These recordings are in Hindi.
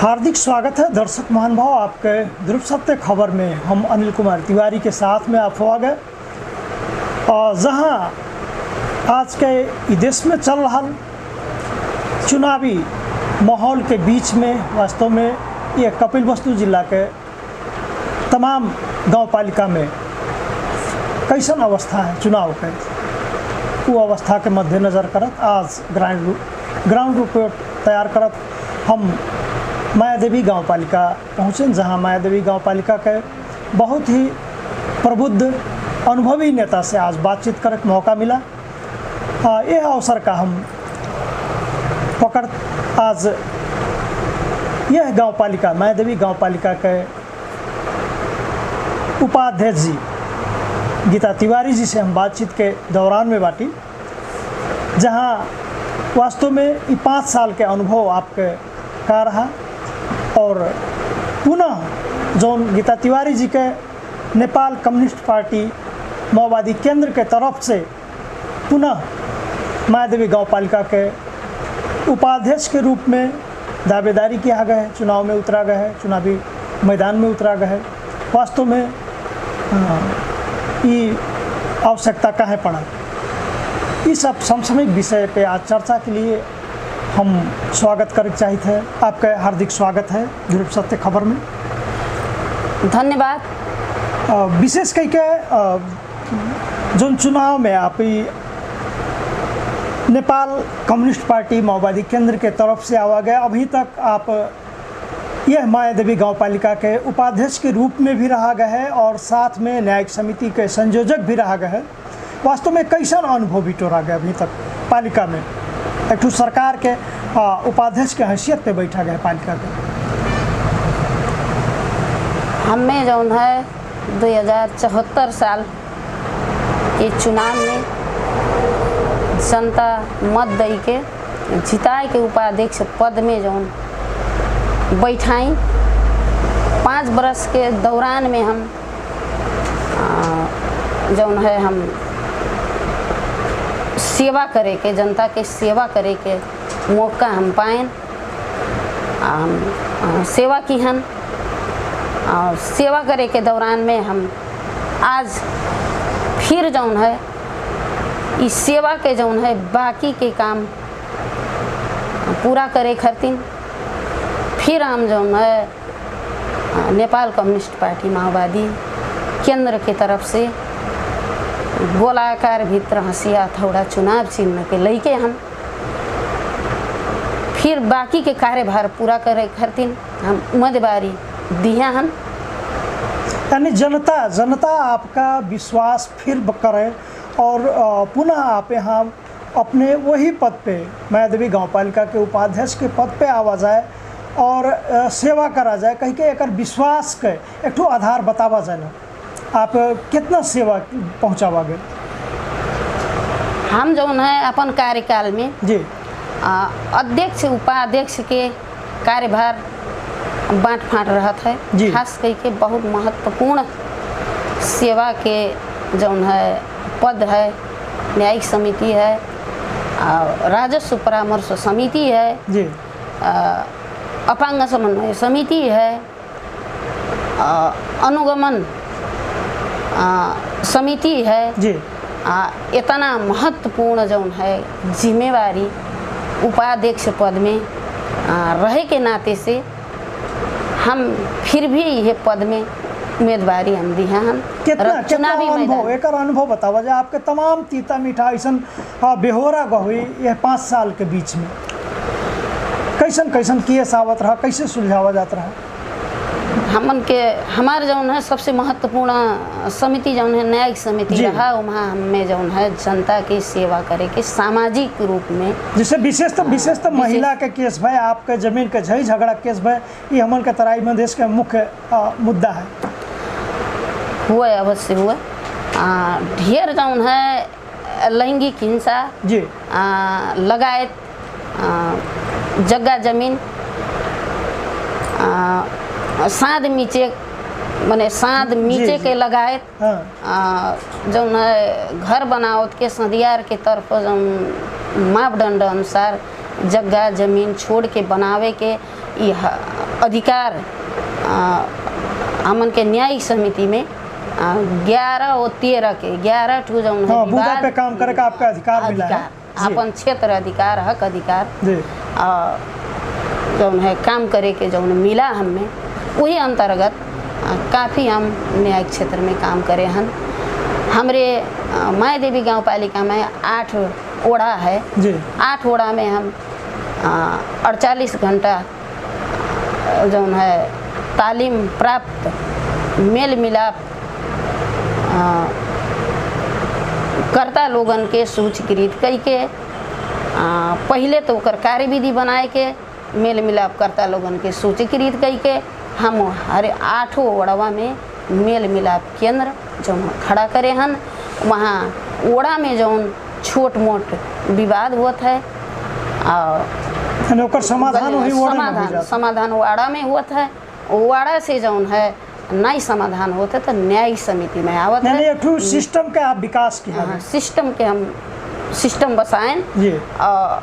हार्दिक स्वागत है दर्शक महानुभाव आपके ध्रुव सत्य खबर में। हम अनिल कुमार तिवारी के साथ में आप हुआ गए और जहां आज के देश में चल रहा चुनावी माहौल के बीच में वास्तव में ये कपिलवस्तु जिला के तमाम गांव पालिका में कैसन अवस्था है चुनाव के, वो अवस्था के मद्देनज़र करत आज ग्राउंड रिपोर्ट तैयार करत हम मायादेवी गांव पालिका पहुँचे, जहां मायादेवी गांव पालिका के बहुत ही प्रबुद्ध अनुभवी नेता से आज बातचीत करने का मौका मिला। यह अवसर का हम पकड़ आज यह गांव पालिका मायादेवी गांव पालिका के उपाध्यक्ष जी गीता तिवारी जी से हम बातचीत के दौरान में बाटी, जहां वास्तव में ये 5 साल के अनुभव आपके का रहा और पुनः जो गीता तिवारी जी के नेपाल कम्युनिस्ट पार्टी माओवादी केंद्र के तरफ से पुनः मायादेवी गांव पालिका के उपाध्यक्ष के रूप में दावेदारी किया गया है, चुनाव में उतरा गया है, चुनावी मैदान में उतरा गया है। वास्तव में ये आवश्यकता कहाँ पड़ा, इस सब समसामयिक विषय पे आज चर्चा के लिए हम स्वागत करना चाहते हैं। आपका हार्दिक स्वागत है ध्रुव सत्य खबर में। धन्यवाद। विशेष करके जो चुनाव में आप नेपाल कम्युनिस्ट पार्टी माओवादी केंद्र के तरफ से आवा गया, अभी तक आप यह मायादेवी गांव पालिका के उपाध्यक्ष के रूप में भी रहा गया है और साथ में न्यायिक समिति के संयोजक भी रहा गया है। वास्तव में कैसा अनुभव भी टोरा गया अभी तक पालिका में, एक ठो सरकार के उपाध्यक्ष के हैसियत पे बैठा गया पालिका के। हमें जो है 2074 साल के चुनाव में जनता मत दई के जिताए के उपाध्यक्ष पद में जो बैठाई। 5 बरस के दौरान में हम जो है हम सेवा करे के, जनता के सेवा करे के मौका हम पाएँ, हम सेवा की हन और सेवा करे के दौरान में हम आज फिर जौन है इस सेवा के जौन है बाकी के काम पूरा करे खातिर फिर हम जौन है नेपाल कम्युनिस्ट पार्टी माओवादी केंद्र के तरफ से गोलाकार भीतर हंसिया थोड़ा चुनाव चिन्ह के लेके हम फिर बाकी के कार्यभार पूरा करे खातिर हम उम्मीदवारी दिया हम। यानी जनता आपका विश्वास फिर करे और पुनः आप यहाँ अपने वही पद पे मायादेवी गांव पालिका के उपाध्यक्ष के पद पे आवा जाए और सेवा करा जाए, कहीं के एक विश्वास के एक ठो आधार बतावा जाए ना, आप कितना सेवा पहुँचावा गए। हम जो है अपन कार्यकाल में जी अध्यक्ष उपाध्यक्ष के कार्यभार बांट फाँट रहत है, खास करके बहुत महत्वपूर्ण सेवा के जो है पद है, न्यायिक समिति है, राजस्व परामर्श समिति है जी, अपांग समन्वय समिति है, अनुगमन समिति है जी। इतना महत्वपूर्ण जो है जिम्मेवारी उपाध्यक्ष पद में रहे के नाते से हम फिर भी यह पद में उम्मीदवारी हम दी हैं। हम कितना अनुभव एक अनुभव बतावा जाए आपके तमाम तीता मीठा ऐसा बेहोरा गहुई यह 5 साल के बीच में कैसन केस आवत रहा, कैसे सुलझावा जात रहा। हमन के हमारे जौन है सबसे महत्वपूर्ण समिति जौन है न्यायिक समिति रहा, वहाँ हमें जौन है जनता की सेवा करे के सामाजिक रूप में, जिससे विशेषतः महिला के केस भाई, आपके जमीन के झई झगड़ा केस भाई, ये हमन के तराई में देश के मुख्य मुद्दा है। हुआ अवश्य हुआ ढेर जौन है लैंगिक हिंसा जी लगायत जगह जमीन साध मीचे मने साध मीचे के लगायत जो घर बनावत के सदियार के तरफ जो मापदंड अनुसार जगह जमीन छोड़ के बनावे के अधिकार हमन के न्यायिक समिति में 11 और 13 के 11 ठो जौन है विवाद पे काम करे का आपका अधिकार मिला है। अपन क्षेत्र अधिकार हक अधिकार जौन है काम करे के जौन मिला हमें, वही अंतर्गत काफ़ी हम न्यायिक क्षेत्र में काम करे हन। हमरे माय देवी गांव पालिका में 8 ओड़ा है जी। 8 ओड़ा में हम 48 घंटा जौन है तालीम प्राप्त मेल मिलाप कर्ता लोगन के सूचीकृत कई के पहले तो ओकर कार्यविधि बनाए के मेल मिलाप कर्ता लोगन के सूचीकृत कई के हम हर 8 ओड़वा में मेल मिलाप केंद्र जौन खड़ा करे हन। वहाँ ओड़ा में जौन छोट मोट विवाद होत है और समाधान वाड़ा में होता है। वाड़ा से जौन है नई समाधान होते तो न्यायिक समिति में आवत है। सिस्टम के आप विकास किया सिस्टम के हम सिस्टम बसाएं और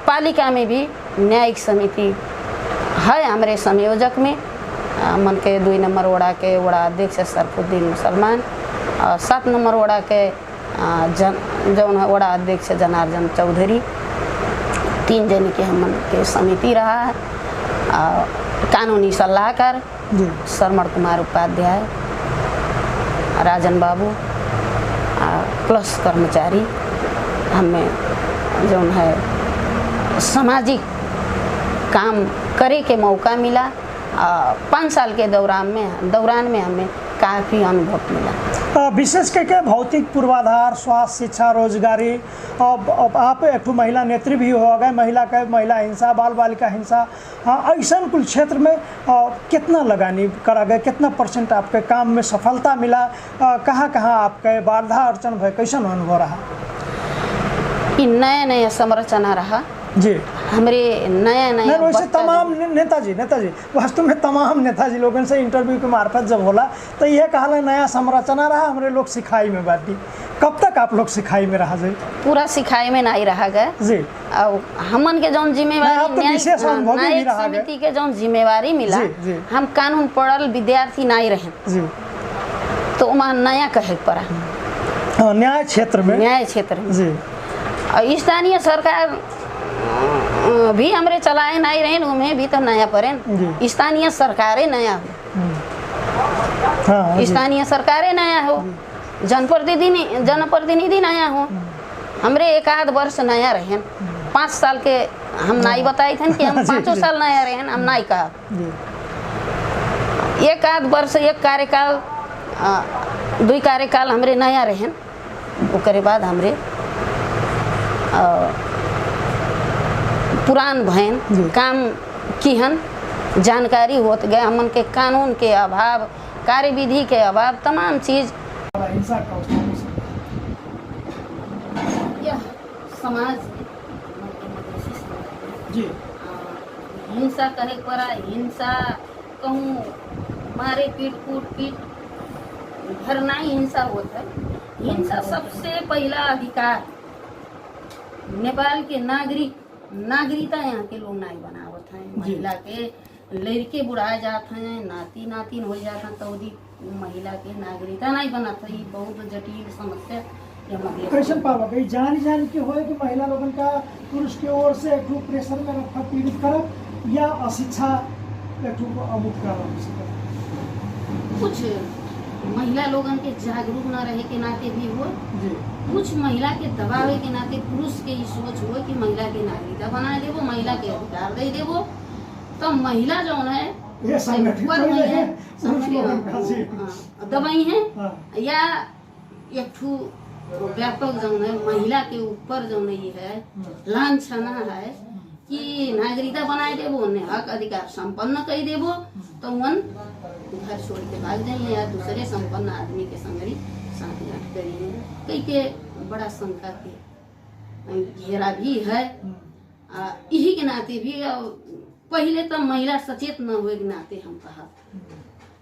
पालिका में भी न्यायिक समिति है हमारे संयोजक में मन के 2 नंबर वड़ा के वड़ा अध्यक्ष सरफुद्दीन मुसलमान और 7 नंबर वड़ा के जौन वड़ा अध्यक्ष जनार्दन चौधरी 3 जन के हमन के समिति रहा है। कानूनी सलाहकार शरमण कुमार उपाध्याय, राजन बाबू प्लस कर्मचारी हमें जौन है सामाजिक काम करे के मौका मिला। 5 साल के दौरान में हमें काफ़ी अनुभव मिला। विशेष करके भौतिक पूर्वाधार, स्वास्थ्य, शिक्षा, रोजगारी। अब आप एक महिला नेत्री भी हो गए, महिला हिंसा, बाल बालिका हिंसा, ऐसा कुल क्षेत्र में कितना लगानी करा गए, कितना % आपके काम में सफलता मिला, कहाँ आपके बाधा अड़चन भय, कैसा अनुभव रहा? नया संरचना रहा जी। हमारे नया वैसे तमाम नेताजी वास्तव में तमाम नेताजी लोगों से इंटरव्यू के मार्फत जब होला तो यह कहा नया संरचना रहा, हमारे लोग सिखाई में बाटी। कब तक आप लोग सिखाई में रहा जी? पूरा सिखाई में नहीं रहा गए जी। और हमन के जौन जिम्मेवारी न्यायिक समिति के जौन जिम्मेवारी मिला जी। हम कानून पढ़ल विद्यार्थी नहीं रहे जी। तो वहाँ नया कहे पड़ा न्याय क्षेत्र में जी। और स्थानीय सरकार भी हमरे चलाए नहीं रहे, उन्हें भी तो नया पड़े। स्थानीय सरकारें नया हो, स्थानीय सरकारें नया हो, जनप्रतिनिधि नया हो। हमरे 1 वर्ष नया रहे, 5 साल के हम नहीं बताए थे कि हम 5 साल नया रहे, हम नहीं कहा। 1 वर्ष 1 कार्यकाल 2 कार्यकाल हमरे नया रहे, उसके बाद हमरे पुरान भयन काम किहन जानकारी होत गए। हमन के कानून के अभाव, कार्यविधि के अभाव, तमाम चीज यह समाज जी हिंसा कहे पड़ा। हिंसा कहूँ मारे पीट घर नहीं हिंसा होता है। हिंसा सबसे पहला अधिकार नेपाल के नागरिकता यहाँ के लोग नहीं बनावत हैं। महिला के लड़के बुढ़ाए जाते हैं, नाती हो जाते हैं, तो महिला के नागरिकता नहीं बनाता है। बहुत जटिल समस्या कैसे पावा गई जानी के होए कि महिला लोगन का पुरुष के ओर से एक प्रेशर में रखा पीड़ित करब या अशिक्षा एक अमुक कुछ महिला लोगन के जागरूक न रहे के नाते भी हो, कुछ महिला के दबावे के नाते पुरुष के ही सोच हो कि महिला के नागरिकता बना देवो, महिला के अधिकार दे देवो, तो महिला जो है दबाई है या एक व्यापक जो है महिला के ऊपर जो नहीं है लांछना है कि नागरिकता बनाए देवो, उन्हें हक अधिकार संपन्न कर देवो, तो वन घर छोड़ के भाग जाइए या दूसरे संपन्न आदमी के संगरी साथ करिए। कई के बड़ा शंका के घेरा भी है। यही के नाते भी पहले तो महिला सचेत न हुए के नाते हम कहा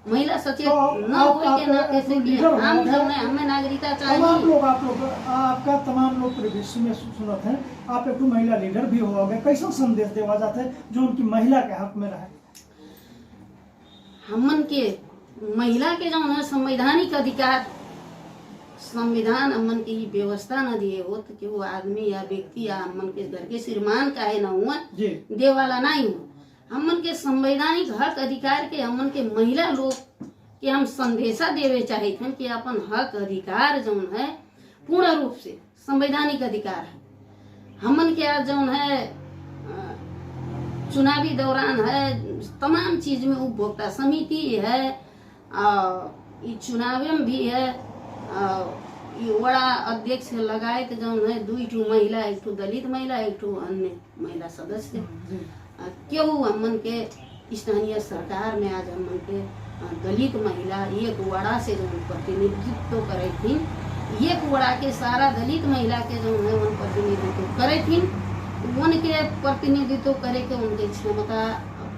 महिला सचेत न हुए के नाते से कि हम जो है हमें नागरिकता चाहिए। आप लोग आपका तमाम लोग परिवेश में सुनत हैं, आप एक महिला लीडर भी हो गए, कैसा संदेश देवा जाता है जो उनकी महिला के हक में रहे? हमन के महिला के जो है संवैधानिक अधिकार, संविधान हमन के ये व्यवस्था न दिए हो तो कि वो आदमी या व्यक्ति या हमन के घर के श्रीमान काहे न हुआ दे वाला नहीं हुआ। हमन के संवैधानिक हक अधिकार के हमन के महिला लोग के हम संदेशा देवे चाहे थे कि अपन हक अधिकार जो है पूर्ण रूप से संवैधानिक अधिकार है। हमन के आज जो है चुनावी दौरान है तमाम चीज में उपभोक्ता समिति है, ये चुनाव में भी है, ये वड़ा अध्यक्ष लगाए तो जो है 2 महिला, 1 दलित महिला, 1 अन्य महिला सदस्य। क्यों हमन के स्थानीय सरकार में आज हमन के दलित महिला एक वड़ा से जो प्रतिनिधित्व करे थी, एक वड़ा के सारा दलित महिला के जो है उन प्रतिनिधित्व करे थी, उनके प्रतिनिधित्व करे के उनके क्षमता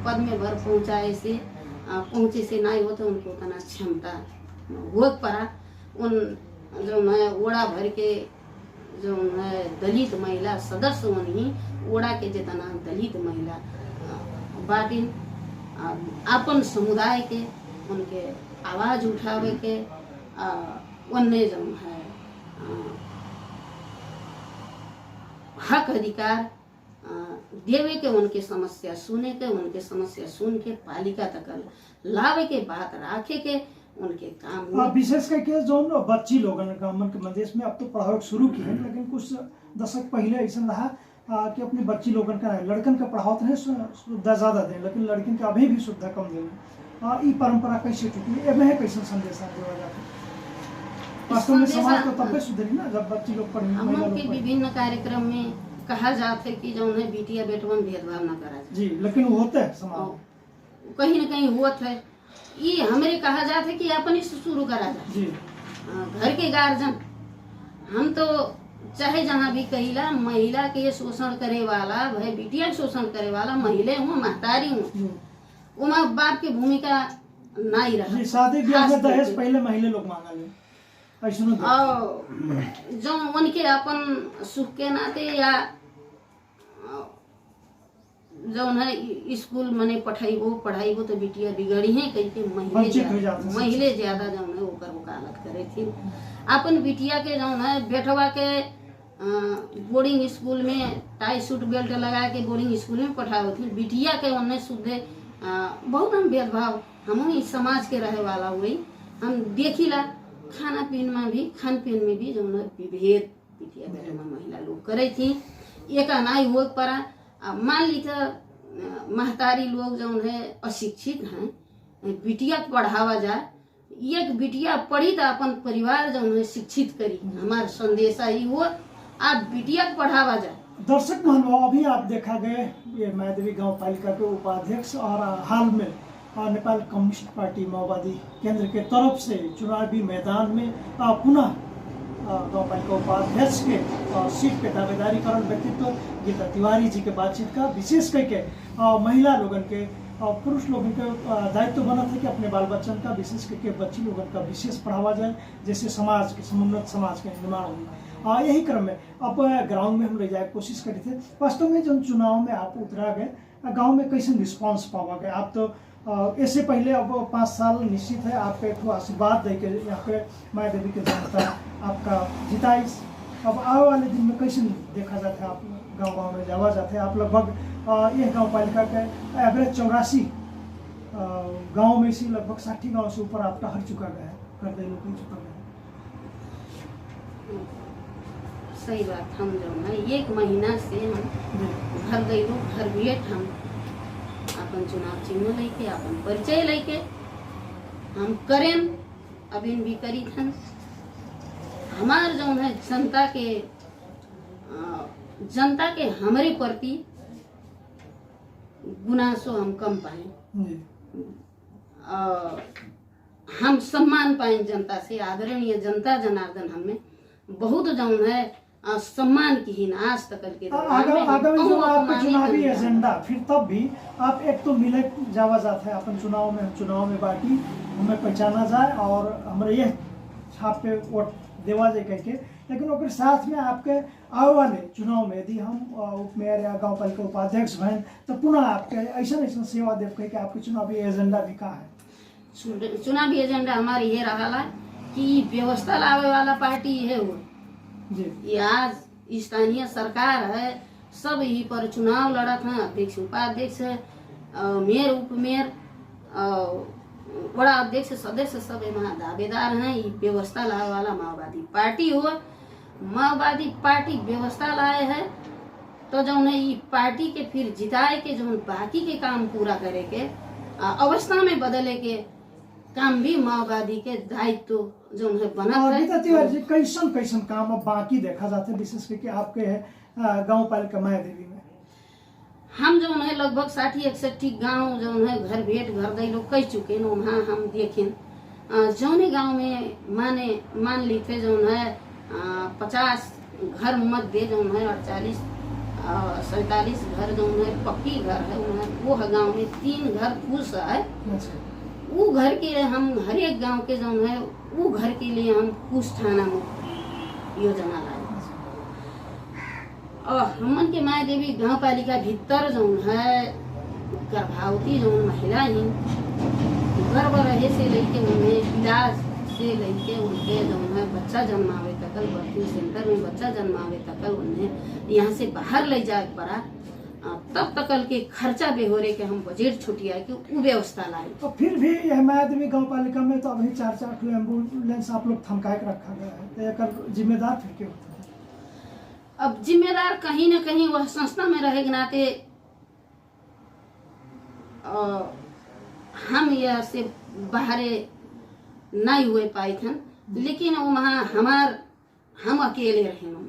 पद में भर पहुंचे से नहीं हो तो उनको उतना क्षमता हो पड़ा। उन जो है ओड़ा भर के जो है दलित महिला सदस्य उन्हीं ओड़ा के जितना दलित महिला बाटिन अपन समुदाय के उनके आवाज उठावे के उनने जो है हक अधिकार देवे के, उनके समस्या सुने के, उनके समस्या सुन के पालिका तक लावे के, बात राखे के, उनके काम विशेष करके जो बच्ची लोगन गवर्नमेंट के मधेश में अब तो पढ़ावे शुरू की है, लेकिन कुछ दशक पहले ऐसा रहा कि अपनी बच्ची लोगन का लड़कन का पढ़ावत है सुविधा ज्यादा दें, लेकिन लड़किन का अभी भी सुविधा कम दें। ये परंपरा कैसे टूटी है, कैसे संदेश देवा जाता है? वास्तव में समाज को तब सुधरी ना जब बच्ची लोग पढ़ी। हम के विभिन्न कार्यक्रम में कहा जाता है कि जो है बेटिया बेटवन भेदभाव न करा जाए। जी, लेकिन वो होता है समाज कहीं न कहीं हुआ है। ये हमें कहा जाता है कि अपने से शुरू करा जाए। जी, घर के गार्जियन हम तो चाहे जहाँ भी कहिला महिला के शोषण करे वाला, भाई बेटिया के शोषण करे वाला महिला हूँ, महतारी हूँ, उमा बाप की भूमिका नहीं रहा। शादी ब्याह में दहेज पहले महिला लोग मांगा ले, जो उनके अपन सुख के नाते या जो है स्कूल मने पढ़ाईबो तो बिटिया बिगड़ी है कहीं के महिले ज्यादा जो है ओकर वकालत करे थी। अपन बिटिया के जो है बेटवा के बोर्डिंग स्कूल में टाई सूट बेल्ट लगा के बोर्डिंग स्कूल में पढ़ाओ थी, बिटिया के उन्हें शुद्ध बहुत हम भेदभाव हम इस समाज के रहे वाला हुई हम देखिला। खान पीन में भी जो विभेद बिटिया बेटा महिला लोग करे थी, एक नहीं हो पड़ा। मान लीजिए महतारी लोग जो है अशिक्षित हैं, बिटिया पढ़ावा जाए, एक बिटिया पढ़ी तो अपन परिवार जो है शिक्षित करी। हमारा संदेशा ही हो आप बिटिया पढ़ावा जाए। दर्शक महानुभाव, अभी आप देखा गए ये मायादेवी गांव पालिका के उपाध्यक्ष और हाल में नेपाल कम्युनिस्ट पार्टी माओवादी केंद्र के तरफ से चुनावी मैदान में पुनः गाँव पालिका उपाध्यक्ष के सीट पे दावेदारी करन व्यक्तित्व गीता तिवारी जी के बातचीत का विशेष करके महिला लोगन के पुरुष लोगों के दायित्व बना था कि अपने बाल बच्चन का विशेष करके बच्ची लोगन का विशेष पढ़ावा जाए, जैसे समाज के समुन्नत समाज का निर्माण हो। यही क्रम में अब ग्राउंड में हम ले जाए कोशिश करे थे। वास्तव में जब चुनाव में आप उतरा गए, गाँव में कैसे रिस्पॉन्स पावा गए? आप तो इससे पहले अब 5 साल निश्चित है आपके एक आशीर्वाद दे के यहाँ पे मायादेवी के जनता आपका जिताइस। अब आने वाले दिन में कैसे देखा जाता है? आप गांव में जावा जाते हैं, आप लगभग यह गांव पालिका के एवरेज 84 गांव में से लगभग 60 गांव से ऊपर आप टहल चुका गया है, कर दे लोग चुका गया। सही बात। हम जो है 1 महीना से हम घर गई घर भेट हम अपन चुनाव चिन्ह लेके अपन परिचय लेके हम करें अभी भी करी थन। हमार जो है जनता के हमारे प्रति गुनासो हम कम पाए, हम सम्मान पाए जनता से। आदरणीय जनता जनार्दन हमें बहुत जो है सम्मान की ही आज तक के आगामी जो आपका चुनावी एजेंडा फिर तब भी आप एक तो मिले जावा जाता है अपन चुनाव में बाकी हमें पहचाना जाए और हमारे ये छाप पे वोट देवा जाए कह के, लेकिन उसके साथ में आपके आने वाले चुनाव में यदि हम उप मेयर या गाँव पालिका उपाध्यक्ष बहन तो पुनः आपके ऐसा सेवा देव कह के आपके चुनावी एजेंडा भी कहा है? चुनावी एजेंडा हमारी ये रहा कि व्यवस्था लावे वाला पार्टी है वो जी। आज स्थानीय सरकार है, सब ही पर चुनाव लड़त है, अध्यक्ष उपाध्यक्ष मेयर उपमेयर बड़ा अध्यक्ष सदस्य सब यहाँ दावेदार हैं। ये व्यवस्था लावे वाला माओवादी पार्टी हो, माओवादी पार्टी व्यवस्था लाए है तो जो है ये पार्टी के फिर जिताए के जो बाकी के काम पूरा करे के अवस्था में बदले के काम भी माओवादी के दायित्व जो है बना है। कैसन कैसन काम अब बाकी देखा जाता है, विशेष करके आपके गाँव पालिका मायादेवी में हम जो है लगभग 60-61 गांव जो है घर भेंट घर दई लोग कह चुके न। वहाँ हम देखें जौने गांव में मान ली थे जो है 50 घर मत दे जो है 47 घर जो है पक्की घर है, वो गांव में 3 घर फूस है। वो घर के हम हर एक गांव के जो है वो घर के लिए हम कुछ थाना मुक्त योजना लाए और हमन के माया देवी गांव पालिका भीतर जो है गर्भवती जो महिला ही गर्भ रहे से लेके उन्हें इलाज से लेके उनके जो है बच्चा जन्मावे तक बर्थिंग सेंटर में बच्चा जन्मावे तक उन्हें यहाँ से बाहर ले जाए पड़ा, तब तक के खर्चा बेहोरे के हम बजट छुटिया के वो व्यवस्था लाए। तो फिर भी यह मायादेवी गाँव पालिका में तो अभी 4-4 एम्बुलेंस आप लोग थमका के रखा गया है, तो एक जिम्मेदार फिर क्यों होता है? अब जिम्मेदार कहीं न कहीं वह संस्था में रहे के नाते हम यह से बाहर नहीं हुए पाए थे, लेकिन वहाँ हम अकेले रहे वहाँ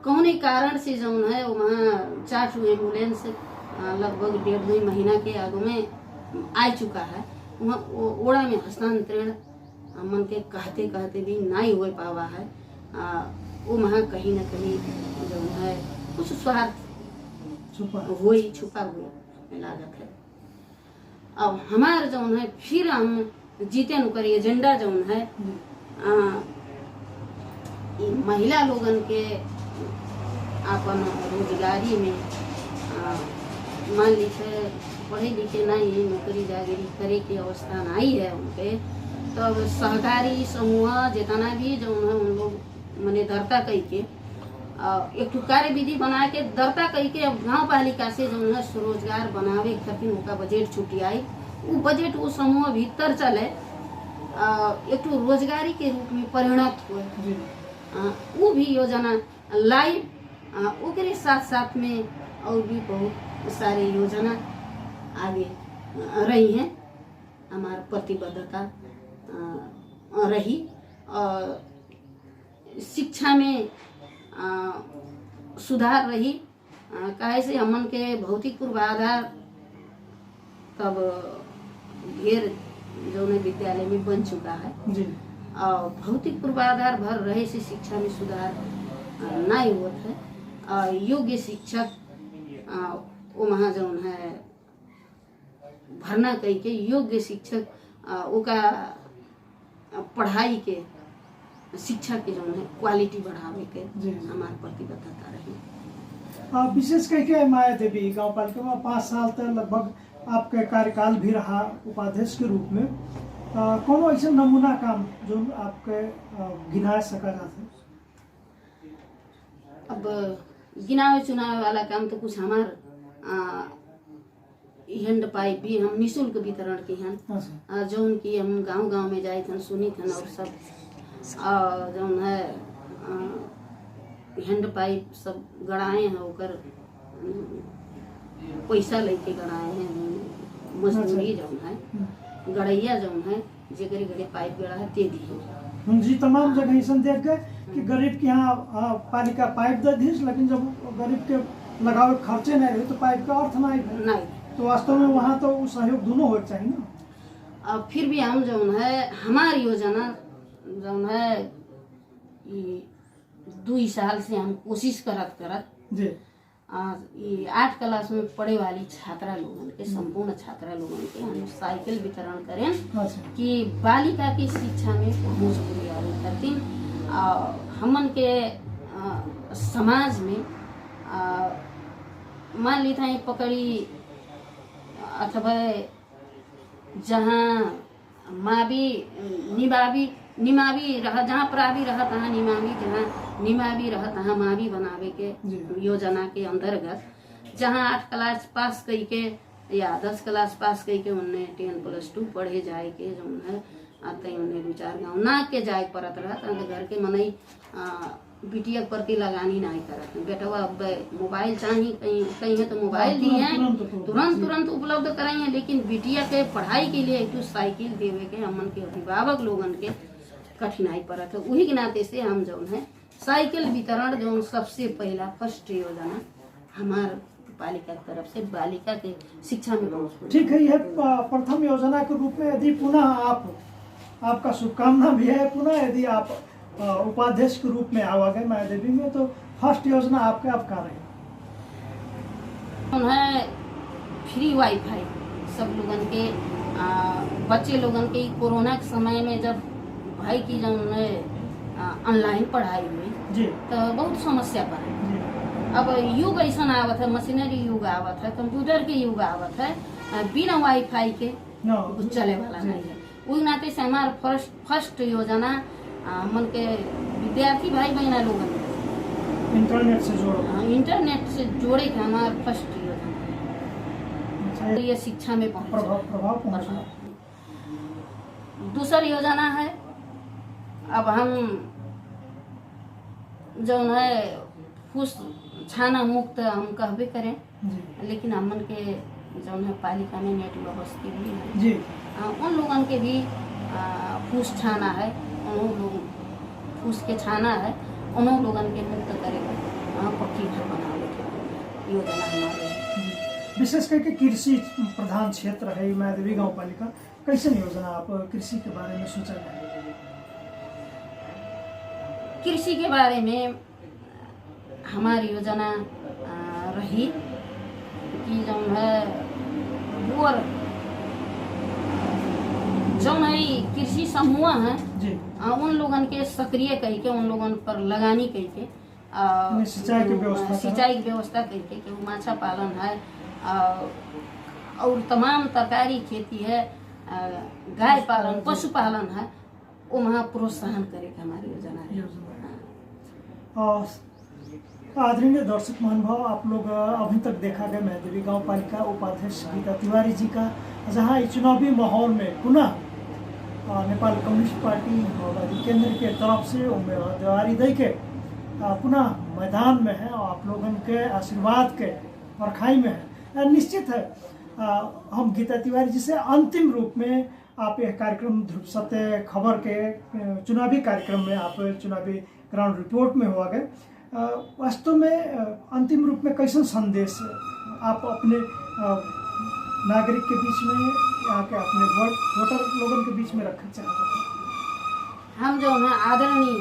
कौन कारण से जो है वहाँ 4 एम्बुलेंस लगभग 1.5 महीना के आगू में आ चुका है। वहाँ ओड़ा में हस्तांतरण मन के कहते कहते भी नहीं हो पावा है। वो वहाँ कहीं न कहीं जो है कुछ स्वार्थ छुपा हुए लागत है। अब हमारे जो है फिर हम जीते न करिए एजेंडा जो है महिला लोगन के अपन रोजगारी में मान लीजिए पढ़े लिखे नहीं नौकरी जागरी करे की अवस्था नहीं है उनके, तो अब सहकारी समूह जितना भी जो है उन लोग मैंने दरता कही के एक कार्य विधि बना के दरता कही के गाँव पालिका से जो है स्वरोजगार बनावे खातिर उनका बजट छुट्टी आई। वो बजट वो समूह भीतर चले एक रोजगारी के रूप में परिणत हुए। वो भी योजना लाइव ओकरे साथ साथ में और भी बहुत सारे योजना आगे रही हैं। हमारी प्रतिबद्धता रही और शिक्षा में सुधार रही। काहे से हमन के भौतिक पूर्वाधार तब ढेर जो विद्यालय में बन चुका है जी। और भौतिक पूर्वाधार भर रहे से शिक्षा में सुधार नहीं हुआ है। योग्य शिक्षक वो वहाँ जो है भरना कही के योग्य शिक्षक उका पढ़ाई के शिक्षा के जो है क्वालिटी बढ़ावे के हमारे प्रतिबद्धता रही। विशेष करके मायादेवी गाँव पालिका में 5 साल तक लगभग आपके कार्यकाल भी रहा उपाध्यक्ष के रूप में। कौन ऐसा नमूना काम जो आपके गिना सका जाता? अब गिनावे चुनाव वाला काम तो कुछ हमार हैंड पाइप भी हम निःशुल्क वितरण की हैं जो उनकी हम गांव में जाए थे सुनी थे और सब जो है हैंड पाइप सब गड़ाए हैं होकर पैसा लेके गड़ाए हैं। मजदूरी जो है गड़ैया जो है जेकरी घरे पाइप गड़ा है दे दी जी। तमाम जगह ऐसा देख गए कि गरीब के यहाँ पालिका पाइप दे दी, लेकिन जब गरीब के लगावे खर्चे नहीं रहे तो पाइप का अर्थ नहीं। तो वास्तव में वहाँ तो सहयोग दोनों हो चाहिए ना। अब फिर भी हम जो है हमारी योजना जो है 2 साल से हम कोशिश करत जी 8 क्लास में पढ़े वाली छात्रा लोगन के संपूर्ण छात्रा लोगन के हम साइकिल वितरण करें कि बालिका की शिक्षा में पहुँच पुरियावे खातिर हमन के समाज में मान ली था पकड़ी अथवा जहाँ निमावी रह, जहाँ प्रावी रह तहाँ निमावी, जहाँ निमावी रह तहाँ मावी बनावे के योजना के अंतर्गत जहाँ 8 क्लास पास कई के या 10 क्लास पास कई के उन्हें 10+2 पढ़े जाए के जो है आते उन्हें विचार गाँव ना के जाए परत रहत घर के मनई बिटिया पर के लगानी नहीं करत बेटवा अब मोबाइल चाहिए कहीं है तो मोबाइल दिए हैं तुरंत उपलब्ध कराई है, लेकिन बिटिया के पढ़ाई के लिए एक तो साइकिल देवे के हमन के अभिभावक लोगन के कठिनाई पड़त है। वही के नाते से हम जो है साइकिल वितरण जो सबसे पहला फर्स्ट योजना हमार पालिका की तरफ से बालिका के शिक्षा में बहुत ठीक है। यह प्रथम योजना के रूप में यदि पुनः आपका शुभकामना भी है, पुनः यदि आप उपाध्यक्ष के रूप में आवागे माया देवी में, तो फर्स्ट योजना आपके आप कर रहे हैं फ्री वाईफाई सब लोगन के बच्चे लोगन के कोरोना के समय में जब भाई की जो ऑनलाइन पढ़ाई हुई जी तो बहुत समस्या पड़े। अब युग ऐसा आवत है, मशीनरी युग आवत है, कंप्यूटर के युग आवत है, बिना वाईफाई के कुछ चले वाला नहीं है। उस नाते से हमारा फर्स्ट योजना मन के विद्यार्थी भाई बहना लोगन इंटरनेट से जोड़े के हमारा फर्स्ट योजना ये शिक्षा में पहुँच। दूसरी योजना है अब हम जो है फूस छाना मुक्त हम कहबे करें, लेकिन हमन के जो है पालिका में नेट व्यवस्था भी है जी। उन लोगन के भी फूस छाना है, उन लोग फूस के छाना है, उन लोगन के मुक्त करेगा पक्की घर बनाने के योजना हमारे है। विशेष करके कृषि प्रधान क्षेत्र है माया देवी गाँव पालिका, कैसे योजना आप कृषि के बारे में सोचा है? कृषि के बारे में हमारी योजना रही कि जो है बोर जो नहीं कृषि समूह है उन लोगन के सक्रिय कही के उन लोगन पर लगानी कही के सिंचाई की व्यवस्था करके कि माछा पालन है और तमाम तरकारी खेती है, गाय पालन पशुपालन है, वो वहाँ प्रोत्साहन करे के हमारी योजना है। आदरणीय दर्शक महानुभाव, आप लोग अभी तक देखा गया माया देवी गाँव पालिका उपाध्यक्ष गीता तिवारी जी का, जहाँ इस चुनावी माहौल में पुनः नेपाल कम्युनिस्ट पार्टी माओवादी केंद्र के तरफ से उम्मीदवारी दे के पुनः मैदान में है और आप लोगों के आशीर्वाद के परखाई में है। निश्चित है हम गीता तिवारी जी से अंतिम रूप में आप यह कार्यक्रम ध्रुव सत्य खबर के चुनावी कार्यक्रम में आप चुनावी ग्राउंड रिपोर्ट में हुआ गए, वास्तव में अंतिम रूप में कैसा संदेश आप अपने नागरिक के बीच में, यहाँ के अपने वोटर लोगों के बीच में रखना चाहते हैं? हम जो है आदरणीय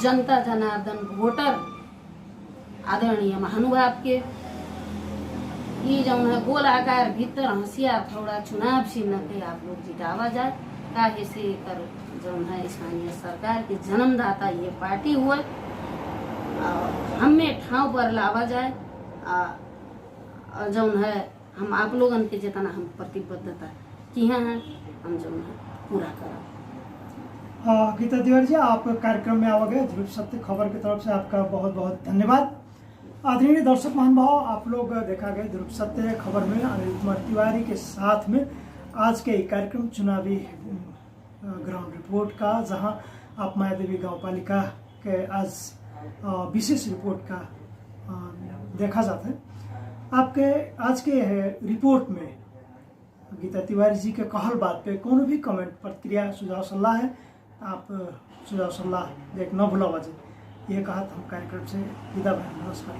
जनता जनार्दन वोटर आदरणीय महानुभाव के ये जो है गोल आकार भीतर हंसिया थोड़ा चुनाव चिन्ह पे आप लोग जितावा जाए, काहे से कर जो है स्थानीय सरकार के जन्मदाता ये पार्टी हुए हमें ठाव पर लावा जाए, जो है हम आप लोगन के जितना हम प्रतिबद्धता की हैं हम जो है पूरा करें। गीता तिवारी जी, आप कार्यक्रम में आ गए ध्रुव सत्य खबर की तरफ से आपका बहुत बहुत धन्यवाद। आदरणीय दर्शक महानुभाव, आप लोग देखा गए ध्रुव सत्य खबर में अनिल कुमार तिवारी के साथ में आज के कार्यक्रम चुनावी ग्राउंड रिपोर्ट का, जहां आप माया देवी गाँव पालिका के आज विशेष रिपोर्ट का देखा जाता है। आपके आज के रिपोर्ट में गीता तिवारी जी के कहल बात पे कोनो भी कमेंट प्रतिक्रिया सुझाव सलाह है, आप सुझाव सलाह देख न भूला बाजे। ये कहा हम कार्यक्रम से विदा भर। नमस्कार।